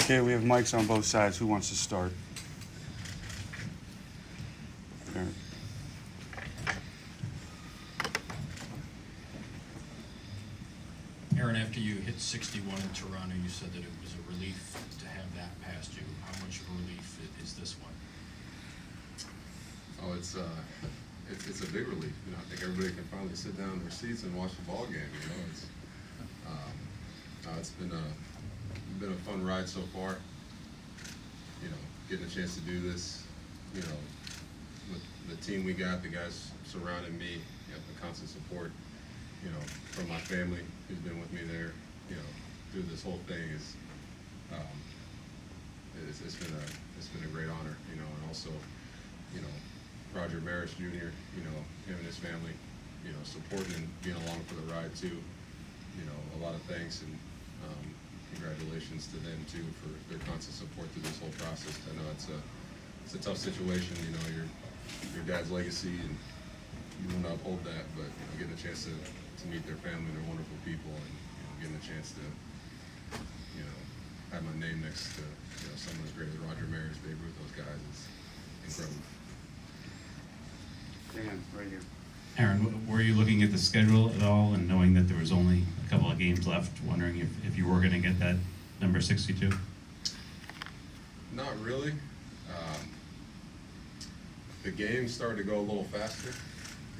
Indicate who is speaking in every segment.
Speaker 1: Okay, we have mics on both sides. Who wants to start? Aaron.
Speaker 2: Aaron, after you hit 61 in Toronto, you said that it was a relief to have that past you. How much of a relief is this one?
Speaker 3: Oh, it's a big relief. You know, I think everybody can finally sit down in their seats and watch the ball game. You know, it's been a fun ride so far. You know, getting a chance to do this. You know, with the team we got, the guys surrounding me, you know, the constant support. You know, from my family who's been with me there. You know, through this whole thing is. It's been a great honor. You know, and also, you know, Roger Maris Jr., you know, him and his family, you know, supporting and being along for the ride too. You know, a lot of thanks and congratulations to them too for their constant support through this whole process. I know it's a tough situation, you know, your dad's legacy, and you want to uphold that, but you know, getting a chance to meet their family, they're wonderful people, and you know, getting a chance to, you know, have my name next to, you know, someone as great as Roger Maris, Babe Ruth, those guys is incredible.
Speaker 1: Dan, right here.
Speaker 4: Aaron, were you looking at the schedule at all and knowing that there was only a couple of games left, wondering if you were going to get that number 62?
Speaker 3: Not really. The games started to go a little faster.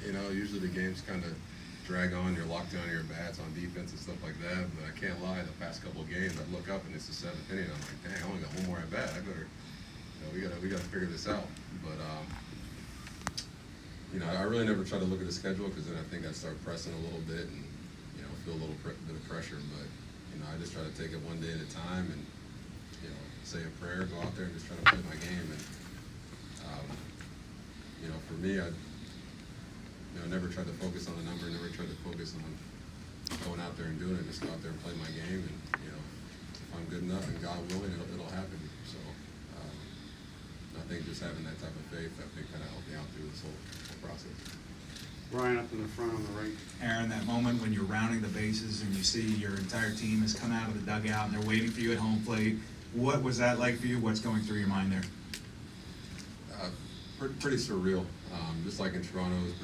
Speaker 3: You know, usually the games kind of drag on, you're locked down your bats on defense and stuff like that, but I can't lie, the past couple of games, I look up and it's the 7th inning, I'm like, dang, I only got one more at bat, I better, you know, we gotta figure this out. But, you know, I really never try to look at the schedule because then I think I'd start pressing a little bit and, you know, feel a little bit of pressure. But, you know, I just try to take it one day at a time and, you know, say a prayer, go out there and just try to play my game. And, you know, for me, I, you know, never tried to focus on the number, never tried to focus on going out there and doing it. Just go out there and play my game. And, you know, if I'm good enough and God willing, it'll happen. So, I think just having that type of faith, I think kind of helped me out through this whole process.
Speaker 1: Brian up in the front on the right.
Speaker 5: Aaron, that moment when you're rounding the bases and you see your entire team has come out of the dugout and they're waiting for you at home plate, what was that like for you? What's going through your mind there?
Speaker 3: Pretty surreal. Just like in Toronto, it was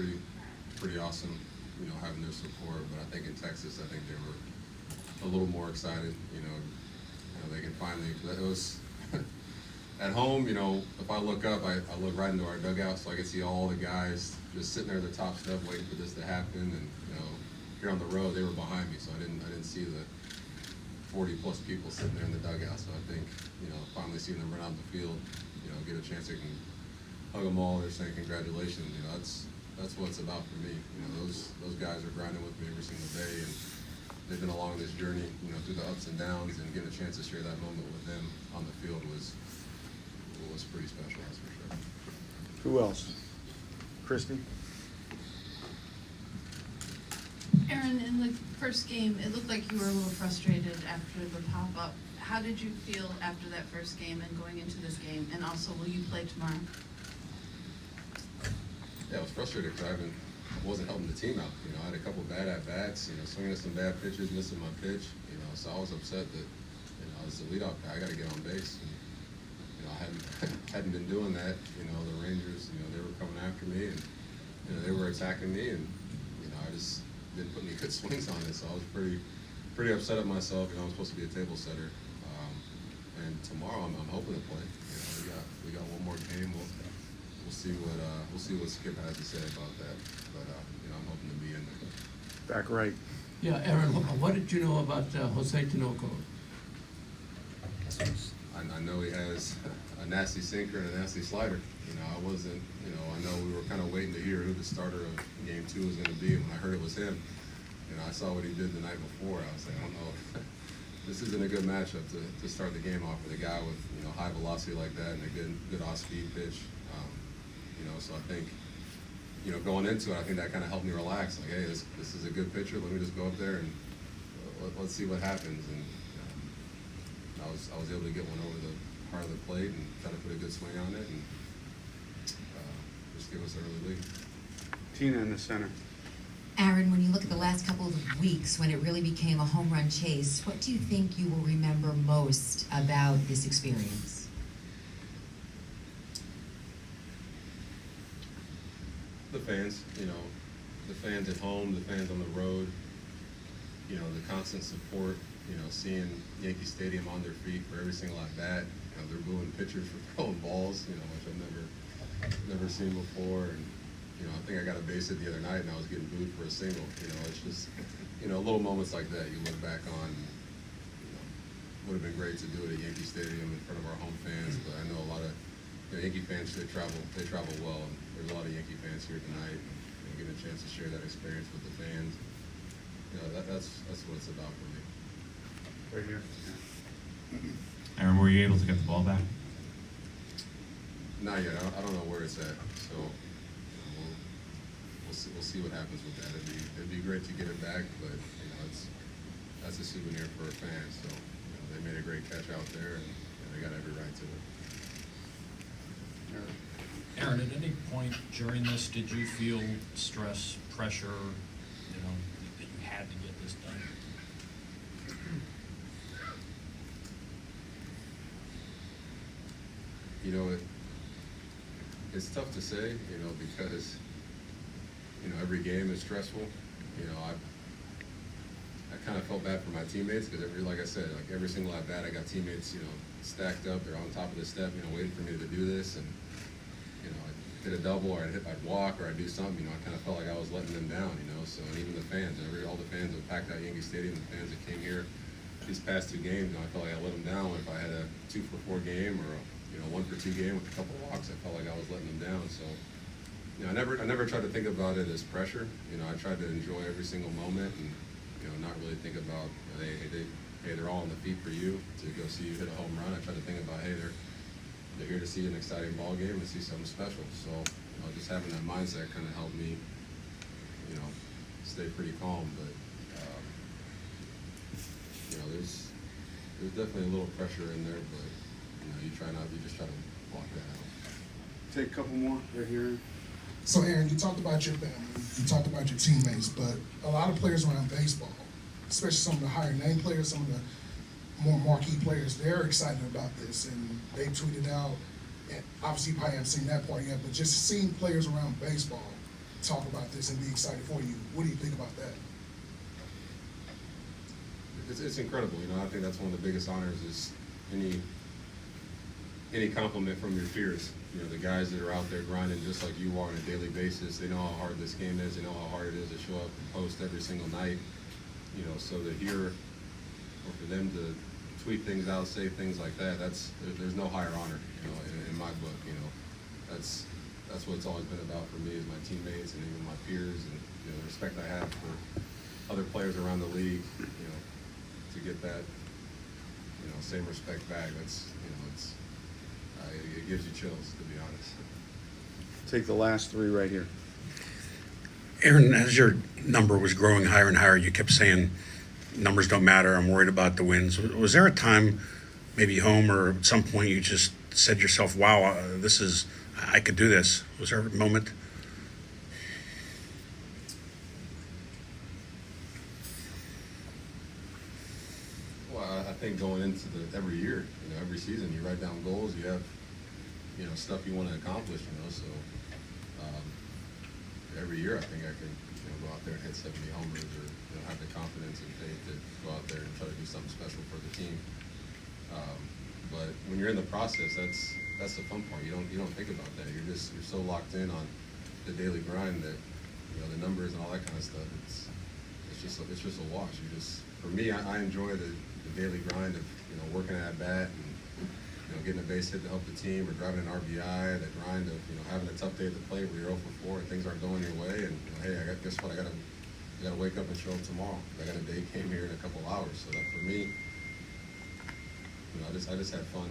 Speaker 3: pretty awesome, you know, having their support. But I think in Texas, I think they were a little more excited. You know, they can finally. It was at home. You know, if I look up, I look right into our dugout, so I can see all the guys just sitting there at the top step waiting for this to happen. And you know, here on the road, they were behind me, so I didn't see the 40+ people sitting there in the dugout. So I think, you know, finally seeing them run out the field, you know, get a chance to hug them all. They're saying congratulations. You know, that's what it's about for me. You know, those guys are grinding with me every single day, and they've been along this journey, you know, through the ups and downs, and getting a chance to share that moment with them on the field was pretty special, that's for sure.
Speaker 1: Who else? Christy?
Speaker 6: Aaron, in the first game, it looked like you were a little frustrated after the pop-up. How did you feel after that first game and going into this game? And also, will you play tomorrow?
Speaker 3: Yeah, I was frustrated because I wasn't helping the team out. You know, I had a couple bad at-bats, you know, swinging at some bad pitches, missing my pitch, you know, so I was upset that, you know, as the leadoff guy, I got to get on base. And, you know, I hadn't been doing that. You know, the Rangers, you know, they were coming after me, and, you know, they were attacking me, and, you know, I just didn't put any good swings on it, so I was pretty upset at myself. You know, I'm supposed to be a table setter. And tomorrow I'm hoping to play. You know, we got one more game. We'll see what Skip has to say about that. But you know, I'm hoping to be in there.
Speaker 1: Back right.
Speaker 7: Yeah, Aaron, what did you know about Jose Tinoco?
Speaker 3: I know he has a nasty sinker and a nasty slider. You know, I know we were kind of waiting to hear who the starter of Game 2 was going to be. And when I heard it was him, you know, I saw what he did the night before. I was like, I don't know. This isn't a good matchup to start the game off with a guy with, you know, high velocity like that and a good off-speed pitch. You know, so I think, you know, going into it, I think that kind of helped me relax. Like, hey, this is a good pitcher. Let me just go up there and let's see what happens. And I was able to get one over the part of the plate and try to put a good swing on it and just give us an early lead.
Speaker 1: Tina in the center.
Speaker 8: Aaron, when you look at the last couple of weeks when it really became a home run chase, what do you think you will remember most about this experience?
Speaker 3: The fans, the fans at home, the fans on the road, the constant support, seeing Yankee Stadium on their feet for every single at bat. They're booing pitchers for throwing balls, which I've never seen before. And I think I got a base hit the other night and I was getting booed for a single. It's just, little moments like that you look back on. Would have been great to do it at Yankee Stadium in front of our home fans, but I know a lot of Yankee fans, they travel well, and there's a lot of Yankee fans here tonight. And getting a chance to share that experience with the fans, that's what it's about for me.
Speaker 1: Right here.
Speaker 4: Aaron, were you able to get the ball back?
Speaker 3: Not yet. I don't know where it's at, so we'll see what happens with that. It'd be great to get it back, but that's a souvenir for a fan. So they made a great catch out there, and they got every right to it.
Speaker 2: Aaron, at any point during this, did you feel stress, pressure, that you had to get this done?
Speaker 3: It's tough to say, because every game is stressful. I kind of felt bad for my teammates because like I said, every single at bat, I got teammates, stacked up. They're on top of the step, waiting for me to do this, and I hit a double, or I'd walk, or I'd do something. I kind of felt like I was letting them down. So, and even the fans, all the fans that packed out Yankee Stadium, the fans that came here these past two games, I felt like I let them down. If I had a 2-for-4 game or a 1-for-2 game with a couple of walks, I felt like I was letting them down. So, I never tried to think about it as pressure. I tried to enjoy every single moment and not really think about they're all on the feet for you to go see you hit a home run. I try to think about they're here to see an exciting ball game and see something special. So just having that mindset kind of helped me stay pretty calm. But there's definitely a little pressure in there, but you just try to block that out.
Speaker 1: Take a couple more right here.
Speaker 9: So Aaron, you talked about your family, you talked about your teammates, but a lot of players around baseball, especially some of the higher name players, some of the more marquee players, they're excited about this, and they tweeted out, and obviously you probably haven't seen that part yet, but just seeing players around baseball talk about this and be excited for you, what do you think about that?
Speaker 3: It's incredible. I think that's one of the biggest honors is any compliment from your peers. The guys that are out there grinding just like you are on a daily basis. They know how hard this game is. They know how hard it is to show up and post every single night. So to hear or for them to tweet things out, say things like that, there's no higher honor, in my book. That's what it's always been about for me is my teammates and even my peers, and the respect I have for other players around the league. To get that, same respect back. It gives you chills, to be honest.
Speaker 1: Take the last three right here.
Speaker 10: Aaron, as your number was growing higher and higher, you kept saying, numbers don't matter, I'm worried about the wins. Was there a time, maybe home or at some point, you just said to yourself, wow, I could do this? Was there a moment?
Speaker 3: Well, I think going into every year, every season, you write down goals, you have, stuff you want to accomplish, so every year I think I can, go out there and hit 70 homers or, have the confidence and faith to go out there and try to do something special for the team. But when you're in the process, that's the fun part. You don't think about that. You're so locked in on the daily grind that, the numbers and all that kind of stuff. It's just a wash. For me, I enjoy the daily grind of, working at bat and, getting a base hit to help the team or driving an RBI, the grind of, having a tough day at the plate where you're 0-for-4 and things aren't going your way. And, hey, guess what? I gotta wake up and show up tomorrow. I got a day game here in a couple hours. So that for me, I just had fun,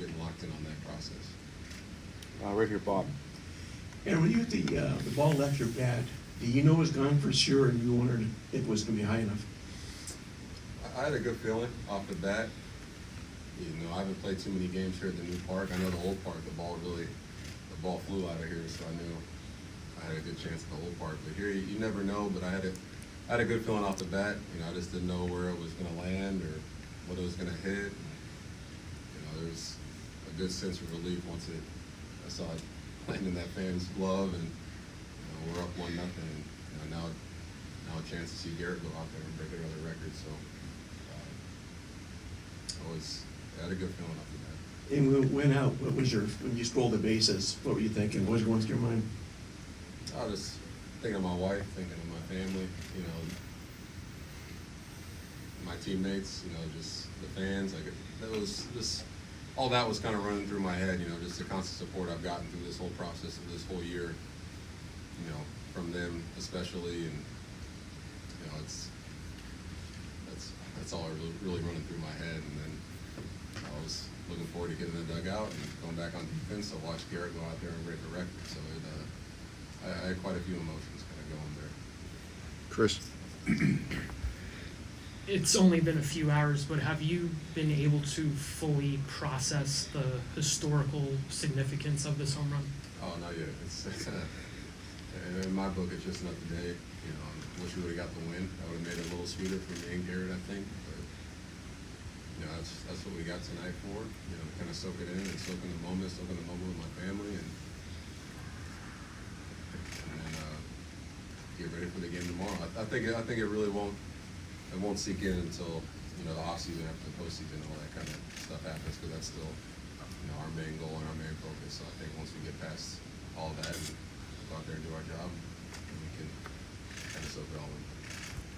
Speaker 3: getting locked in on that process.
Speaker 1: Right here, Bob.
Speaker 7: And when you hit the ball left your bat, do you know it was gone for sure and you wondered if it was going to be high enough?
Speaker 3: I had a good feeling off the bat. I haven't played too many games here at the new park. I know the old park, the ball flew out of here, so I I had a good chance at the whole part. But here, you never know. But I had a good feeling off the bat. You know, I just didn't know where it was going to land or what it was going to hit. You know, there was a good sense of relief once I saw it land in that fan's glove, and you know, we're up 1-0. And you know, now a chance to see Garrett go out there and break another record. So I had a good feeling off the bat.
Speaker 7: And when it went out, what was when you strolled the bases, what were you thinking? What was going through your mind?
Speaker 3: I was just thinking of my wife, thinking of my family, you know, my teammates, you know, just the fans. Like, that was just, all that was kind of running through my head, you know, just the constant support I've gotten through this whole process of this whole year, you know, from them especially, and, you know, that's all really running through my head. And then I was looking forward to getting in the dugout and going back on defense. I watched Garrett go out there and break the record, so I had quite a few emotions kind of going there.
Speaker 1: Chris?
Speaker 11: It's only been a few hours, but have you been able to fully process the historical significance of this home run?
Speaker 3: Oh, not yet. It's in my book, it's just another day. You know, I wish we would have got the win. That would have made it a little sweeter for me and Garrett, I think. But you know, that's what we got tonight for. You know, kind of soak it in and soak in the moment with my family, and then get ready for the game tomorrow. I think it really won't sink in until, you know, the off season, after the postseason, all that kind of stuff happens, because that's still, you know, our main goal and our main focus. So I think once we get past all that and go out there and do our job, we can kind of soak it all in.